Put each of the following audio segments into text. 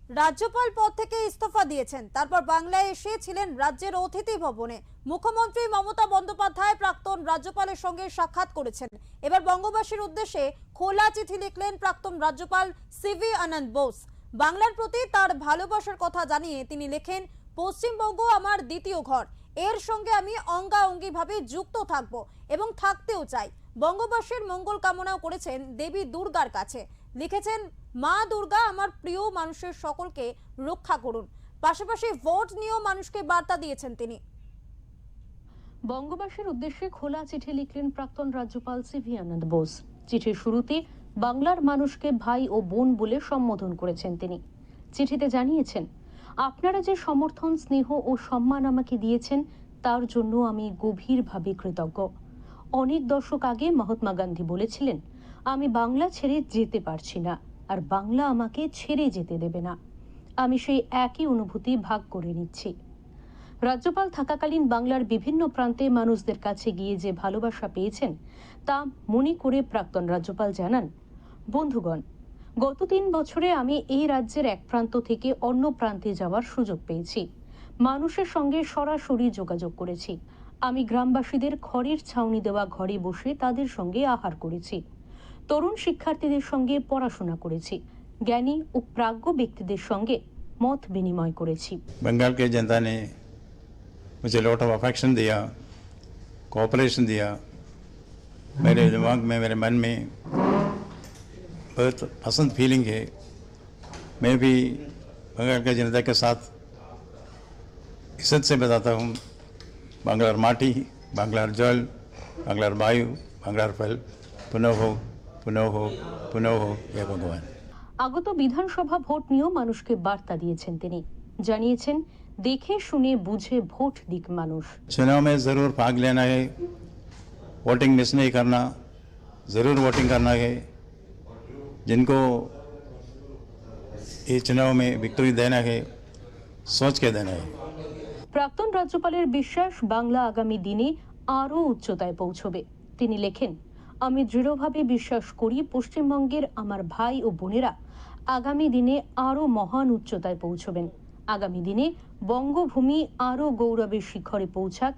রাজ্যপাল পদ থেকে ইস্তফা দিয়েছেন, তারপর বাংলায় এসেছিলেন রাজ্যের অতিথি ভবনে। মুখ্যমন্ত্রী মমতা বন্দ্যোপাধ্যায় প্রাক্তন রাজ্যপালের সঙ্গে সাক্ষাৎ করেছেন। এবার বঙ্গবাসীর উদ্দেশ্যে খোলা চিঠি লিখলেন প্রাক্তন রাজ্যপাল সিভি আনন্দ বোস। বাংলার প্রতি তার ভালোবাসার কথা জানিয়ে তিনি লেখেন, পশ্চিমবঙ্গ আমার দ্বিতীয় ঘর, এর সঙ্গে আমি অঙ্গাঅঙ্গিভাবে যুক্ত থাকব এবং থাকতেও চাই। বঙ্গবাসীর মঙ্গল কামনাও করেছেন দেবী দুর্গার কাছে। লিখেছেন, মা দুর্গা আমার প্রিয় মানুষের সকলকে রক্ষা করুন। পাশাপাশি ভোট নিয়েও মানুষকে বার্তা দিয়েছেন তিনি। বঙ্গবাসীর উদ্দেশ্যে খোলা চিঠি লিখলেন প্রাক্তন রাজ্যপাল সিভি আনন্দ বোস। চিঠির শুরুতে বাংলার মানুষকে ভাই ও বোন বলে সম্বোধন করেছেন তিনি। চিঠিতে জানিয়েছেন, আপনারা যে সমর্থন, স্নেহ ও সম্মান আমাকে দিয়েছেন তার জন্য আমি গভীরভাবে কৃতজ্ঞ। অনেক দশক আগে মহাত্মা গান্ধী বলেছিলেন, আমি বাংলা ছেড়ে যেতে পারছি না, আর বাংলা আমাকে ছেড়ে যেতে দেবে না। আমি সেই একই অনুভূতি ভাগ করে নিচ্ছি। রাজ্যপাল থাকাকালীন বাংলার বিভিন্ন প্রান্তে মানুষদের কাছে গিয়ে যে ভালোবাসা পেয়েছেন তা মনে করে প্রাক্তন রাজ্যপাল জানান, বন্ধুগণ, গত 3 বছরে আমি এই রাজ্যের এক প্রান্ত থেকে অন্য প্রান্তে যাওয়ার সুযোগ পেয়েছি। মানুষের সঙ্গে সরাসরি যোগাযোগ করেছি। আমি গ্রামবাসীদের খড়ের ছাউনি দেওয়া ঘরে বসে তাদের সঙ্গে আহার করেছি। তরুণ শিক্ষার্থীদের সঙ্গে পড়াশোনা করেছি। জ্ঞানী ও প্রাজ্ঞ ব্যক্তিদের সঙ্গে মত বিনিময় করেছি। बंगाल के जनता ने मुझे लॉट ऑफ अफेक्शन दिया, कोऑपरेशन दिया। मेरे दिमाग में, मेरे मन में बहुत पसंद फीलिंग है। मैं भी बंगाल के जनता के साथ इज्जत से बताता हूँ, बांग्लार माटी, बांग्लार जल, बांग्लार वायु, बांग्लार फल पुनः हो, पुनः हो, पुनः हो, हे भगवान। আগত বিধানসভা ভোট নিয়েও মানুষকে বার্তা দিয়েছেন তিনি। জানিয়েছেন, দেখে শুনে বুঝে ভোট দিক মানুষ। चुनाव में ज़रूर भाग लेना है, वोटिंग मिस नहीं करना, ज़रूर वोटिंग करना है। जिनको ये चुनाव में विक्ट्री देना है, सोच के देना है। প্রাক্তন রাজ্যপালের বিশ্বাস, বাংলা আগামী দিনে আরও উচ্চতায় পৌঁছবে। তিনি লেখেন, আমি দৃঢ়ভাবে বিশ্বাস করি পশ্চিমবঙ্গের আমার ভাই ও বোনেরা আগামী দিনে আরও মহান উচ্চতায় পৌঁছবেন। আগামী দিনে বঙ্গভূমি আরও গৌরবের শিখরে পৌঁছাক,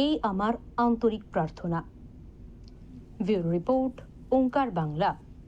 এই আমার আন্তরিক প্রার্থনা। ব্যুরো রিপোর্ট, ওঙ্কার বাংলা।